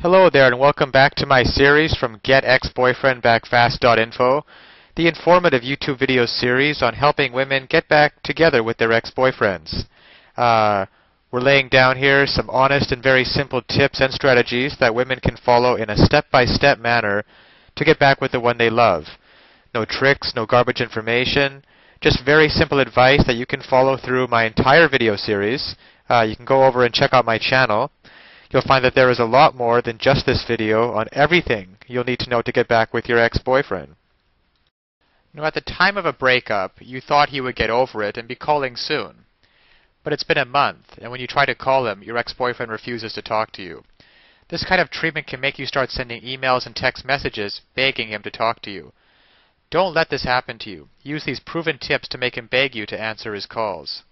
Hello there and welcome back to my series from GetExBoyfriendBackFast.info, the informative YouTube video series on helping women get back together with their ex-boyfriends. We're laying down here some honest and very simple tips and strategies that women can follow in a step-by-step manner to get back with the one they love. No tricks, no garbage information, just very simple advice that you can follow through my entire video series. You can go over and check out my channel. You'll find that there is a lot more than just this video on everything you'll need to know to get back with your ex-boyfriend. Now, at the time of a breakup, you thought he would get over it and be calling soon. But it's been a month, and when you try to call him, your ex-boyfriend refuses to talk to you. This kind of treatment can make you start sending emails and text messages begging him to talk to you. Don't let this happen to you. Use these proven tips to make him beg you to answer his calls.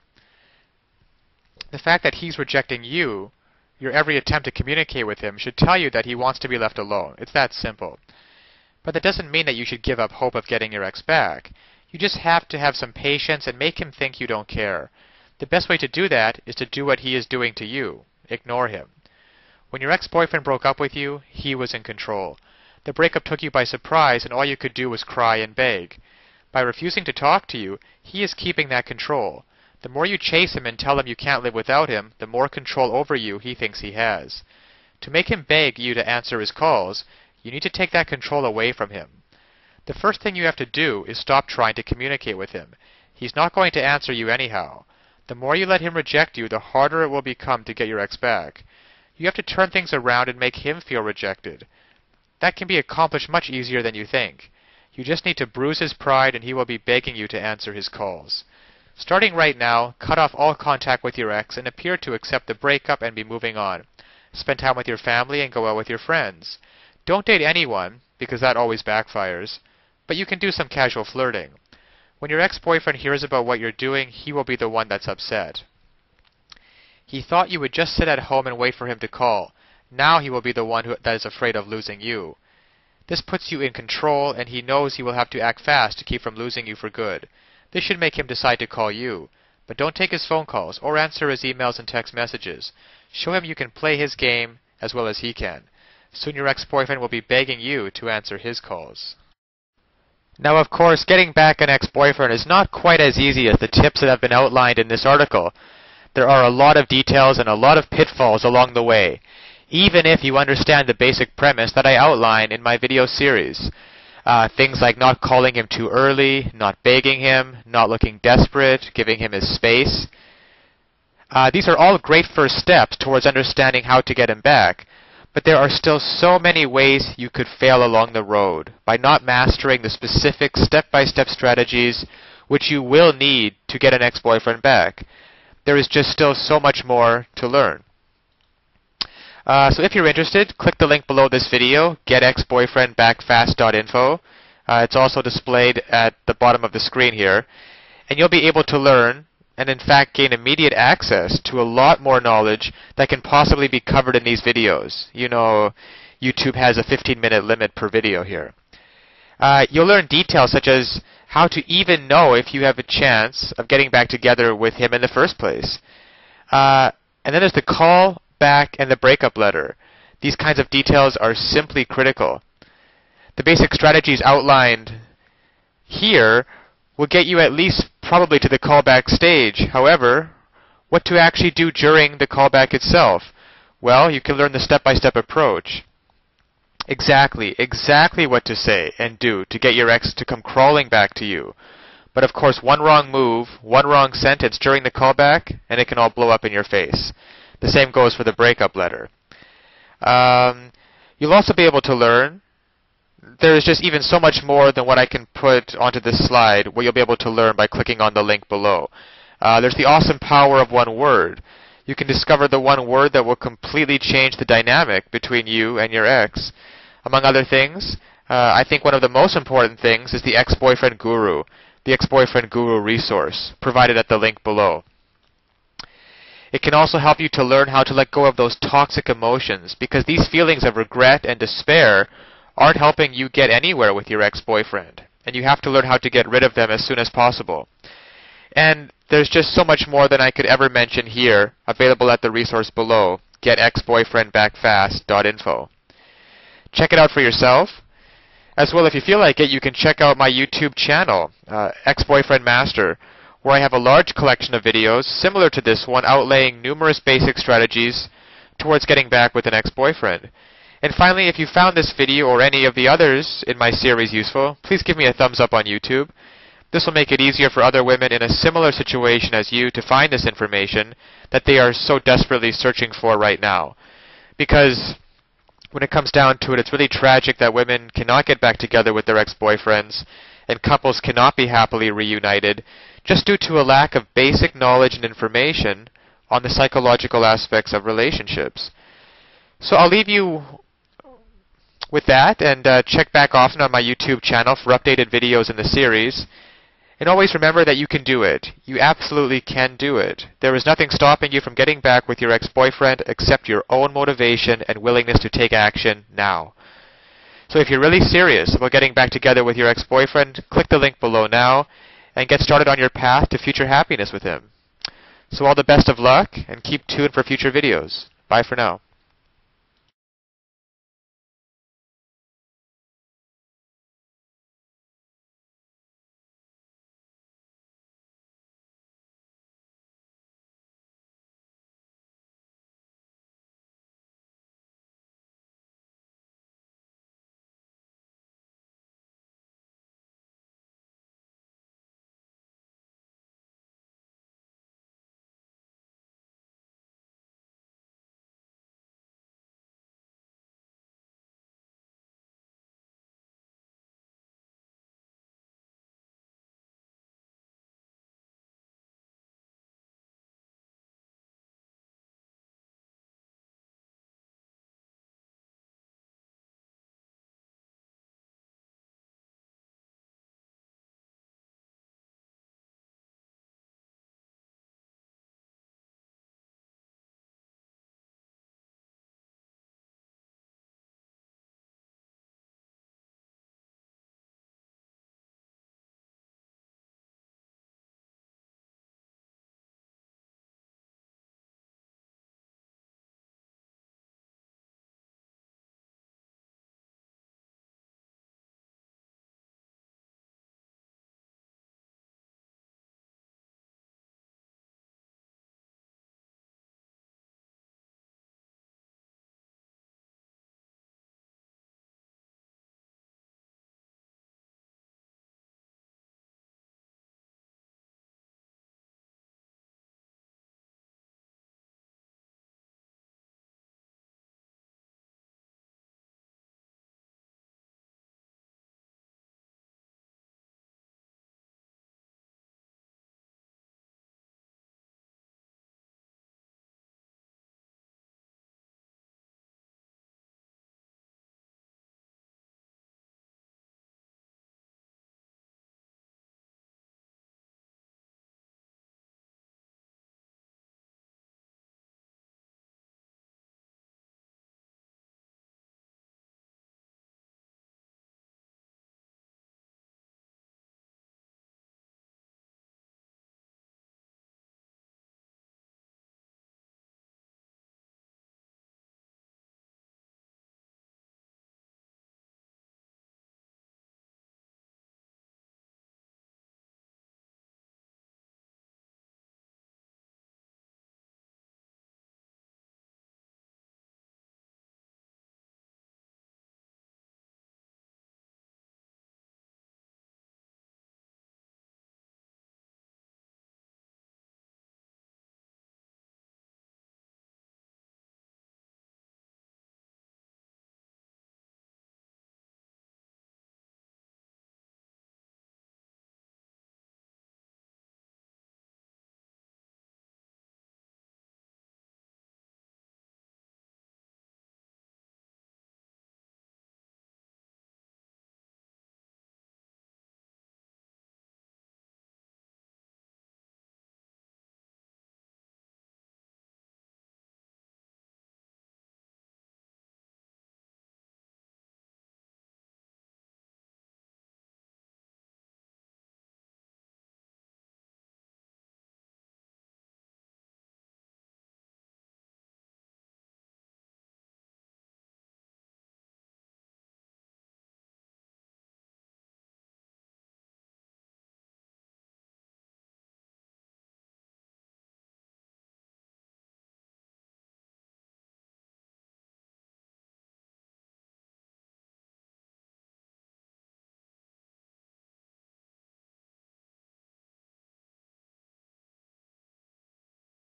The fact that he's rejecting you, your every attempt to communicate with him, should tell you that he wants to be left alone. It's that simple. But that doesn't mean that you should give up hope of getting your ex back. You just have to have some patience and make him think you don't care. The best way to do that is to do what he is doing to you. Ignore him. When your ex-boyfriend broke up with you, he was in control. The breakup took you by surprise and all you could do was cry and beg. By refusing to talk to you, he is keeping that control. The more you chase him and tell him you can't live without him, the more control over you he thinks he has. To make him beg you to answer his calls, you need to take that control away from him. The first thing you have to do is stop trying to communicate with him. He's not going to answer you anyhow. The more you let him reject you, the harder it will become to get your ex back. You have to turn things around and make him feel rejected. That can be accomplished much easier than you think. You just need to bruise his pride and he will be begging you to answer his calls. Starting right now, cut off all contact with your ex and appear to accept the breakup and be moving on. Spend time with your family and go out with your friends. Don't date anyone, because that always backfires, but you can do some casual flirting. When your ex-boyfriend hears about what you're doing, he will be the one that's upset. He thought you would just sit at home and wait for him to call. Now he will be the one that is afraid of losing you. This puts you in control, and he knows he will have to act fast to keep from losing you for good. This should make him decide to call you. But don't take his phone calls or answer his emails and text messages. Show him you can play his game as well as he can. Soon your ex-boyfriend will be begging you to answer his calls. Now, of course, getting back an ex-boyfriend is not quite as easy as the tips that have been outlined in this article. There are a lot of details and a lot of pitfalls along the way, even if you understand the basic premise that I outline in my video series. Things like not calling him too early, not begging him, not looking desperate, giving him his space. These are all great first steps towards understanding how to get him back, but there are still so many ways you could fail along the road by not mastering the specific step-by-step strategies which you will need to get an ex-boyfriend back. There is just still so much more to learn. So if you're interested, click the link below this video, GetExBoyfriendBackFast.info. It's also displayed at the bottom of the screen here. And you'll be able to learn, and in fact gain immediate access to a lot more knowledge that can possibly be covered in these videos. You know, YouTube has a 15-minute limit per video here. You'll learn details such as how to even know if you have a chance of getting back together with him in the first place. And then there's the call back and the breakup letter. These kinds of details are simply critical. The basic strategies outlined here will get you at least probably to the callback stage. However, what to actually do during the callback itself? Well, you can learn the step-by-step approach. Exactly what to say and do to get your ex to come crawling back to you. But of course, one wrong move, one wrong sentence during the callback, and it can all blow up in your face. The same goes for the breakup letter. You'll also be able to learn. There is just even so much more than what I can put onto this slide, what you'll be able to learn by clicking on the link below. There's the awesome power of one word. You can discover the one word that will completely change the dynamic between you and your ex. Among other things, I think one of the most important things is the ex-boyfriend guru, the ex-boyfriend guru resource, provided at the link below. It can also help you to learn how to let go of those toxic emotions, because these feelings of regret and despair aren't helping you get anywhere with your ex-boyfriend, and you have to learn how to get rid of them as soon as possible. And there's just so much more than I could ever mention here, available at the resource below, GetExBoyfriendBackFast.info. check it out for yourself. As well, if you feel like it, you can check out my YouTube channel, Ex-Boyfriend Master, where I have a large collection of videos similar to this one outlaying numerous basic strategies towards getting back with an ex-boyfriend. And finally, if you found this video or any of the others in my series useful, please give me a thumbs up on YouTube. This will make it easier for other women in a similar situation as you to find this information that they are so desperately searching for right now. Because when it comes down to it, it's really tragic that women cannot get back together with their ex-boyfriends and couples cannot be happily reunited just due to a lack of basic knowledge and information on the psychological aspects of relationships. So I'll leave you with that, and check back often on my YouTube channel for updated videos in the series. And always remember that you can do it. You absolutely can do it. There is nothing stopping you from getting back with your ex-boyfriend except your own motivation and willingness to take action now. So if you're really serious about getting back together with your ex-boyfriend, click the link below now and get started on your path to future happiness with him. So all the best of luck, and keep tuned for future videos. Bye for now.